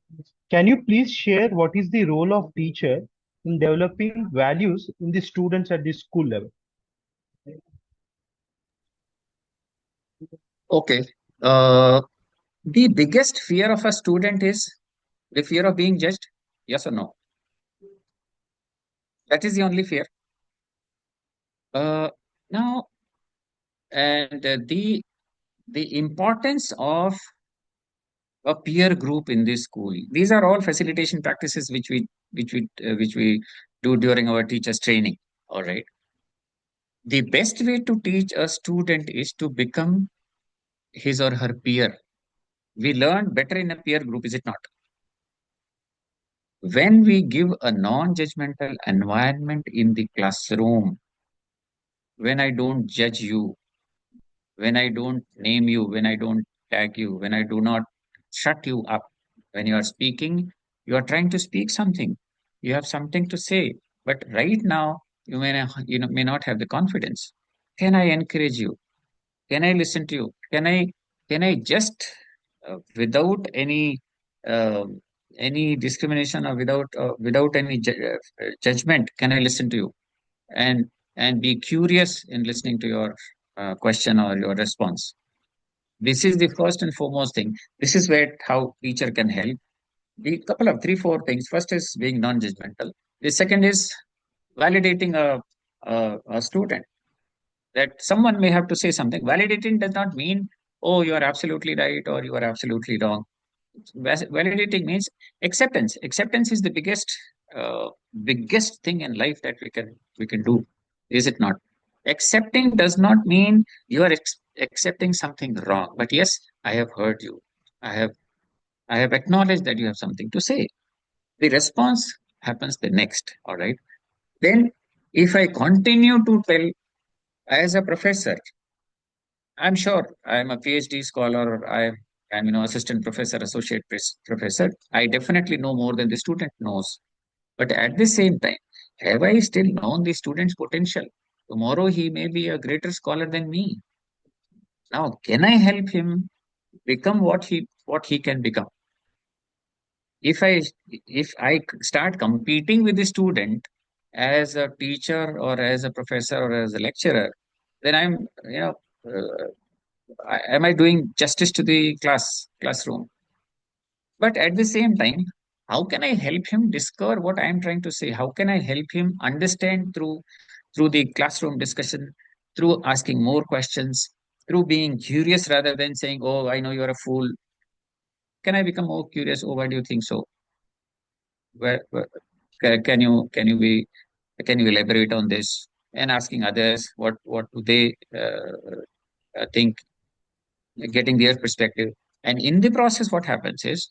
Can you please share what is the role of teacher in developing values in the students at the school level?
Okay. Uh, the biggest fear of a student is the fear of being judged. Yes or no? That is the only fear. Uh, Now, and the importance of a peer group in this school. These are all facilitation practices which we do during our teachers training. All right. The best way to teach a student is to become his or her peer. We learn better in a peer group, is it not? When we give a non-judgmental environment in the classroom, when I don't judge you, when I don't name you, when I don't tag you, when I do not shut you up, when you are speaking, you are trying to speak something. You have something to say, but right now may not have the confidence. Can I encourage you? Can I listen to you? Can I just without uh, any discrimination or without any judgment? Can I listen to you and be curious in listening to your question or your response? This is the first and foremost thing. This is where how teacher can help. The couple of three, four things. First is being non-judgmental. The second is validating a student, that someone may have to say something. Validating does not mean, oh, you are absolutely right or you are absolutely wrong. Validating means acceptance. Acceptance is the biggest thing in life that we can do, is it not? Accepting does not mean you are accepting something wrong, but yes, I have heard you. I have I have acknowledged that you have something to say. The response happens the next. All right. Then, if I continue to tell as a professor, I'm sure I'm a PhD scholar, or I'm assistant professor, associate professor. I definitely know more than the student knows. But at the same time, have I still known the student's potential? Tomorrow he may be a greater scholar than me. Now, can I help him become what he can become? If I start competing with the student as a teacher or as a professor or as a lecturer, then am I doing justice to the classroom? But at the same time, how can I help him discover what I am trying to say? How can I help him understand through the classroom discussion, through asking more questions, through being curious rather than saying, "Oh, I know you're a fool." Can I become more curious? Oh, why do you think so? Can you elaborate on this? And asking others what do they think, getting their perspective. And in the process, what happens is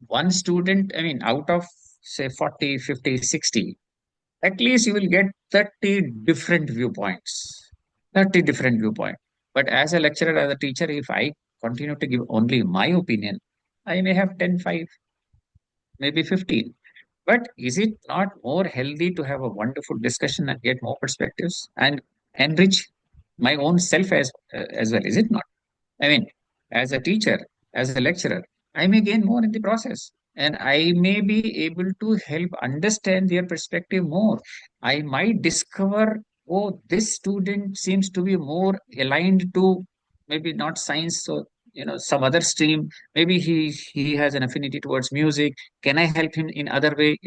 one student, I mean, out of say 40, 50, 60, at least you will get 30 different viewpoints. 30 different viewpoints. But as a lecturer, as a teacher, if I continue to give only my opinion, I may have 10, 5, maybe 15. But is it not more healthy to have a wonderful discussion and get more perspectives and enrich my own self as well? Is it not? I mean, as a teacher, as a lecturer, I may gain more in the process and I may be able to help understand their perspective more. I might discover, oh, this student seems to be more aligned to maybe not science, so some other stream. Maybe he has an affinity towards music. Can I help him in other way?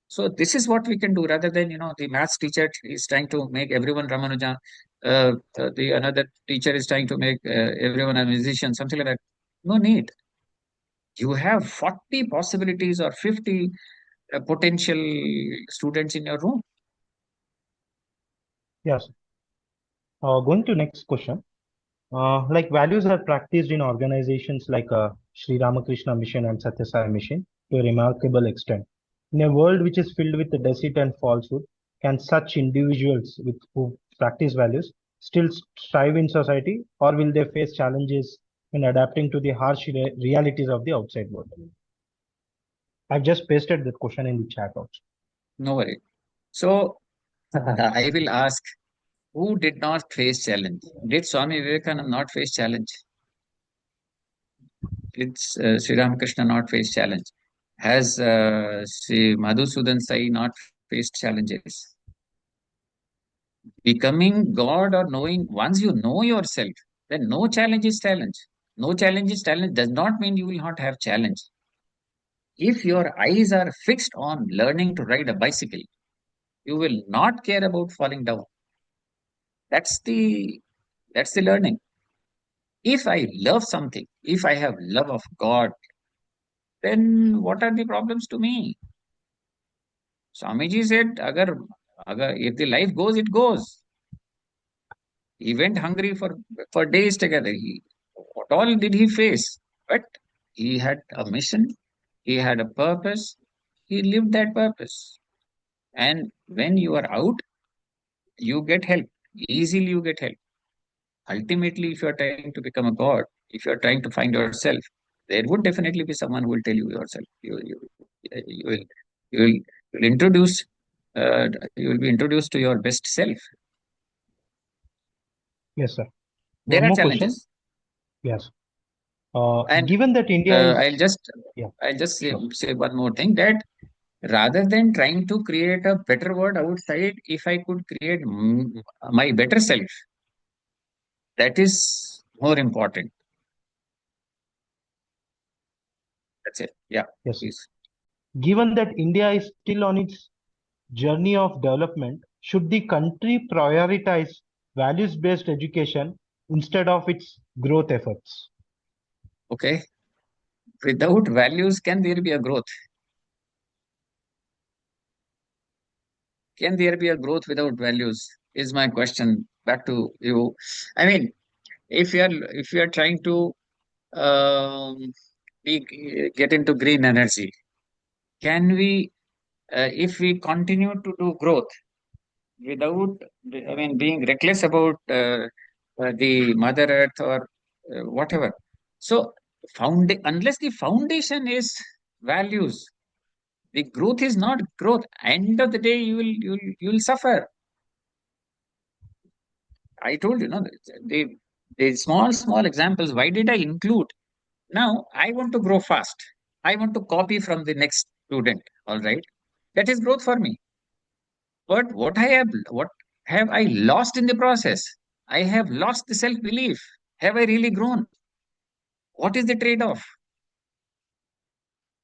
So this is what we can do rather than, the maths teacher is trying to make everyone Ramanuja, the another teacher is trying to make everyone a musician, something like that. No need. You have 40 possibilities or 50 potential students in your room.
Yes. Going to next question. Like values are practiced in organizations like Sri Ramakrishna Mission and Sathya Sai Mission to a remarkable extent. In a world which is filled with deceit and falsehood, can such individuals who practice values still strive in society, or will they face challenges in adapting to the harsh realities of the outside world? I've just pasted that question in the chat also.
No worry. So I will ask, who did not face challenge? Did Swami Vivekananda not face challenge? Did Sri Ramakrishna not face challenge? Has Sri Madhusudan Sai not faced challenges? Becoming God or knowing, once you know yourself, then no challenge is challenge. No challenge is challenge does not mean you will not have challenge. If your eyes are fixed on learning to ride a bicycle, you will not care about falling down. That's the learning. If I love something, if I have love of God, then what are the problems to me? Swamiji said, agar, if the life goes, it goes. He went hungry for days together. What all did he face? But he had a mission, he had a purpose, he lived that purpose. And when you are out, you get help. Easily you get help. Ultimately, if you are trying to become a god, if you are trying to find yourself, there would definitely be someone who will tell you yourself. You will you will you'll introduce you will be introduced to your best self.
Yes, sir.
There
One
are
more question.
challenges.
Yes.
And
Given that India is,
I'll just
yeah,
say,
sure.
say one more thing, that rather than trying to create a better world outside, if I could create my better self, that is more important. That's it. Yeah,
Yes, sir.
please.
Given that India is still on its journey of development, should the country prioritize values-based education instead of its growth efforts?
Okay. Without values, can there be a growth? Can there be a growth without values? Is my question back to you. I mean, if you are trying to um, get into green energy, can we, if we continue to do growth without, I mean, being reckless about the Mother Earth or whatever? So, unless the foundation is values, the growth is not growth. End of the day, you will suffer. I told you, no, the small examples. Why did I include? Now I want to grow fast. I want to copy from the next student. All right, that is growth for me. But what have I lost in the process? I have lost the self belief. Have I really grown? What is the trade off?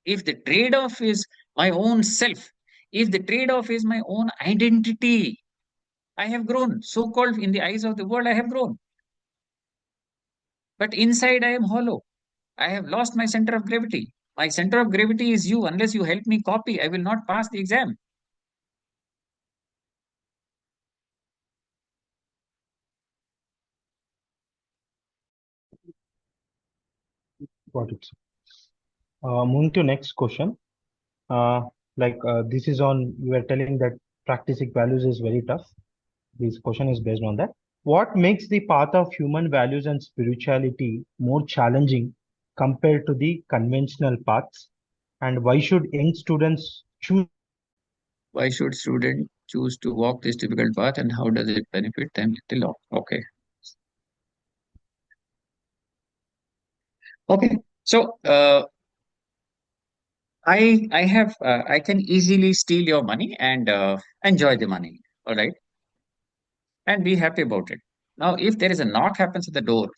If the trade off is my own self, if the trade off is my own identity, I have grown. So called in the eyes of the world, I have grown. But inside, I am hollow. I have lost my center of gravity. My center of gravity is you. Unless you help me copy, I will not pass the exam.
Got it. Moving to next question. Uh, this is on, you are telling that practicing values is very tough. This question is based on that. What makes the path of human values and spirituality more challenging compared to the conventional paths? And why should young students choose?
Why should students choose to walk this difficult path and how does it benefit them till long? Okay. Okay. So I can easily steal your money and enjoy the money. All right. And be happy about it. Now, if there is a knock happens at the door,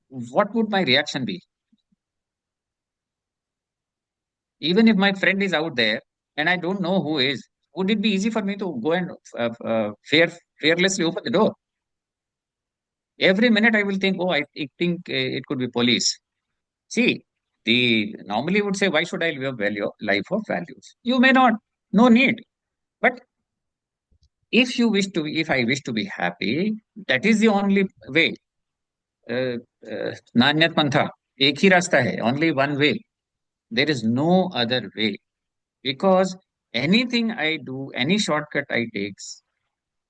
what would my reaction be? Even if my friend is out there and I don't know who is, would it be easy for me to go and fearlessly open the door? Every minute I will think, oh, I think it could be police. See, the normally would say, why should I live a life of values? You may not, no need. But if I wish to be happy, that is the only way. नान्यत पंथा एक ही रास्ता है only one way. There is no other way because anything I do, any shortcut I takes,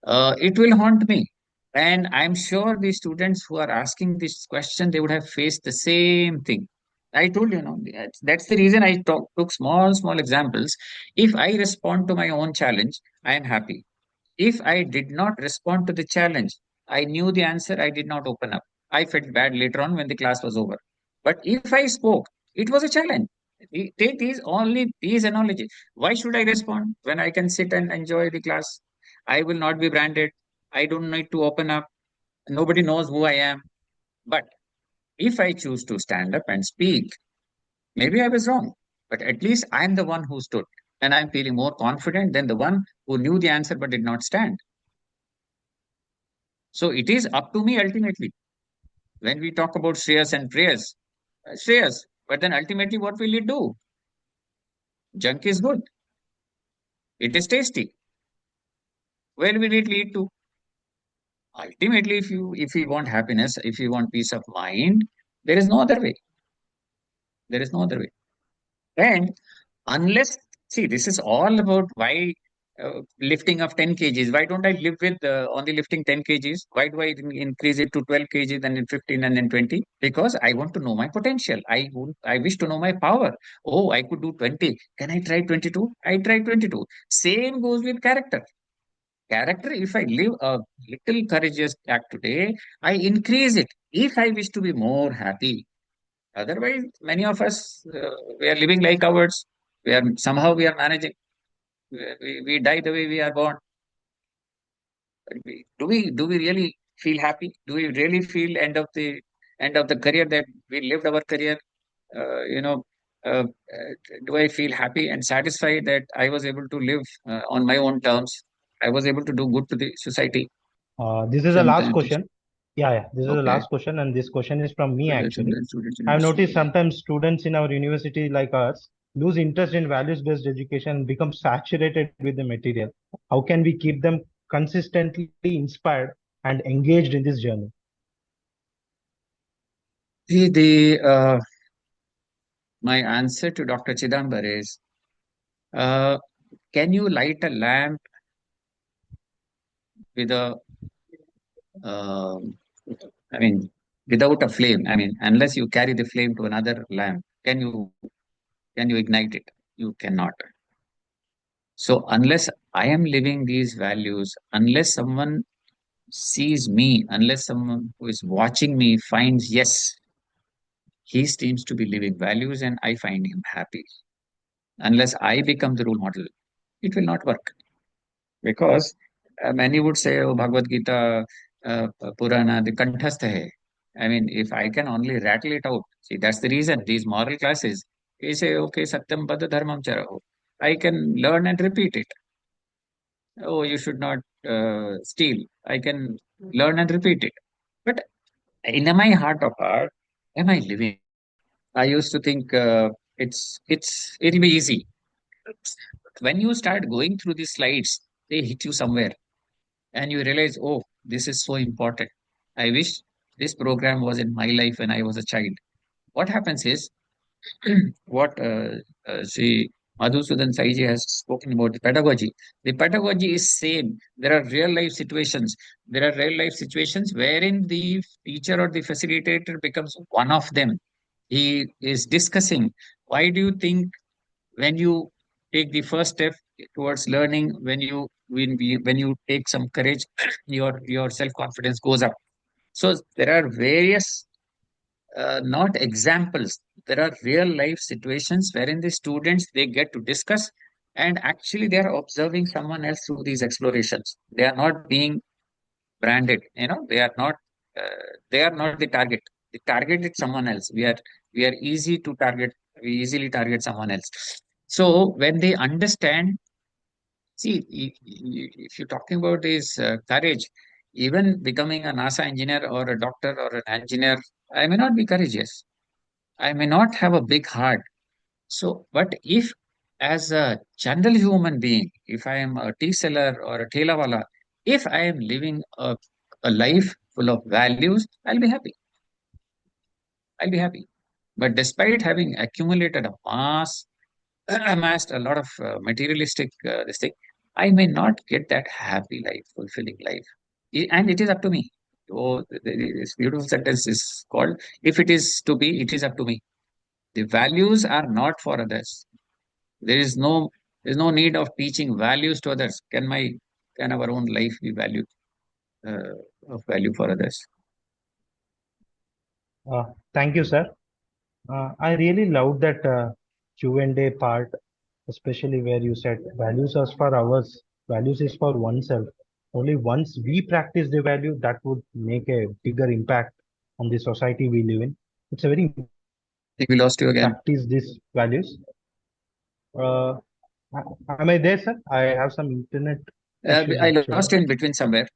it will haunt me. And I'm sure the students who are asking this question, they would have faced the same thing. I told you, that's the reason I took small examples. If I respond to my own challenge, I am happy. If I did not respond to the challenge, I knew the answer, I did not open up. I felt bad later on when the class was over. But if I spoke, it was a challenge. Take these analogies. Why should I respond when I can sit and enjoy the class? I will not be branded. I don't need to open up. Nobody knows who I am. But if I choose to stand up and speak, maybe I was wrong. But at least I'm the one who stood. And I'm feeling more confident than the one who knew the answer but did not stand. So it is up to me ultimately. When we talk about Shreyas and prayers, Shreyas, but then ultimately what will it do? Junk is good. It is tasty. Where will it lead to? Ultimately, if you want happiness, if you want peace of mind, there is no other way. There is no other way. And unless, see, this is all about why lifting of 10 kgs. Why don't I live with only lifting 10 kgs? Why do I increase it to 12 kgs, then in 15 and then 20? Because I want to know my potential. I wish to know my power. Oh, I could do 20. Can I try 22? I try 22. Same goes with character. Character, if I live a little courageous act today, I increase it. If I wish to be more happy, otherwise, many of us, we are living like cowards. We are managing. We die the way we are born. Do we really feel happy? Do we really feel end of the career that we lived our career? Uh, you know, uh, do I feel happy and satisfied that I was able to live on my own terms? I was able to do good to the society.
This is the last
Sometimes,
question. Yeah, this is the
okay.
last question, and this question is from me actually.
Sometimes students
I've
invest.
noticed sometimes students in our university like us lose interest in values-based education and become saturated with the material. How can we keep them consistently inspired and engaged in this journey?
My answer to Dr. Chidambar is, uh, can you light a lamp with um I mean, without a flame? I mean, unless you carry the flame to another lamp, can you ignite it? You cannot. So unless I am living these values, unless someone sees me, unless someone who is watching me finds, yes, he seems to be living values and I find him happy. Unless I become the role model, it will not work. Because many would say, oh, Bhagavad Gita, Purana, the kanthastha hai. I mean, if I can only rattle it out, see, that's the reason these moral classes, we say, okay, Satyam Pada Dharmam Charaho. I can learn and repeat it. Oh, you should not steal. I can learn and repeat it. But in my heart of heart, am I living? I used to think it'll be easy. When you start going through these slides, they hit you somewhere and you realize, oh, this is so important. I wish this program was in my life when I was a child. What happens is, what Sri Madhusudan Saiji has spoken about the pedagogy. The pedagogy is same. There are real life situations. There are real life situations wherein the teacher or the facilitator becomes one of them. He is discussing, why do you think when you take the first step towards learning, when you take some courage, your self confidence goes up. So there are various not examples. There are real life situations wherein the students they get to discuss, and actually they are observing someone else through these explorations. They are not being branded. They are not the target. The target is someone else. We are easy to target. We easily target someone else. So when they understand, see, if you're talking about this courage, even becoming a NASA engineer or a doctor or an engineer, I may not be courageous. I may not have a big heart. So, but if as a general human being, if I am a tea seller or a telawala, if I am living a life full of values, I'll be happy. I'll be happy. But despite having accumulated a amassed a lot of materialistic this thing, I may not get that happy life, fulfilling life. And it is up to me. Oh, this beautiful sentence is called, if it is to be, it is up to me. The values are not for others. There is no need of teaching values to others. Can our own life be valued uh, of value for others?
Thank you, sir. I really loved that Q&A part, especially where you said values are for ours, values is for oneself. Only once we practice the value, that would make a bigger impact on the society we live in. It's a very important
I think we lost you again.
practice these values. Uh, am I there, sir? I have some internet issues
I
actually.
lost you in between somewhere.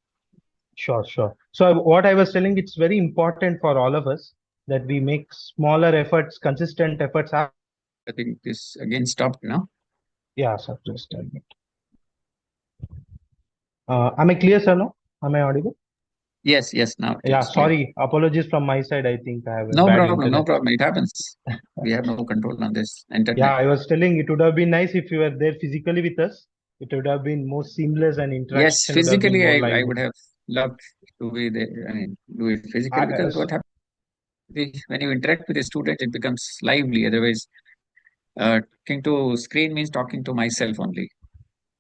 Sure, sure. So what I was telling, it's very important for all of us that we make smaller efforts, consistent efforts.
I think this again stopped now.
Yeah, sir, just a minute. Am I clear, sir? No? Am I audible?
Yes, now it
Yeah,
is clear.
sorry. Apologies from my side. I think I have a
No
bad
problem, no
internet.
problem. It happens. We have no control on this
Yeah,
internet.
I was telling it would have been nice if you were there physically with us. It would have been more seamless and
Yes,
interaction would have been
physically,
more
I
lively.
would have loved to be there. I mean, do it physically,
I,
because what happens when you interact with a student, it becomes lively. Otherwise, talking to screen means talking to myself only.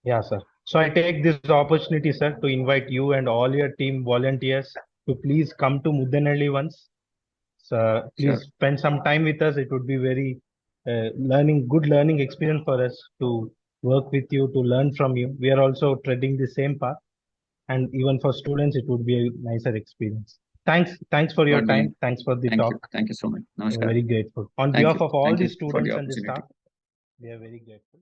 Yeah, sir. So I take this opportunity, sir, to invite you and all your team volunteers to please come to Mudanelli once. So please
Sure.
spend some time with us. It would be very good learning experience for us to work with you, to learn from you. We are also treading the same path, and even for students, it would be a nicer experience. Thanks for your
God willing.
time. Thanks for the
Thank
talk.
you. Thank you so much.
We are
Namaskar.
very grateful. On
Thank
behalf
you.
of all
Thank
the
you for the
students and the
opportunity.
staff, we are very grateful.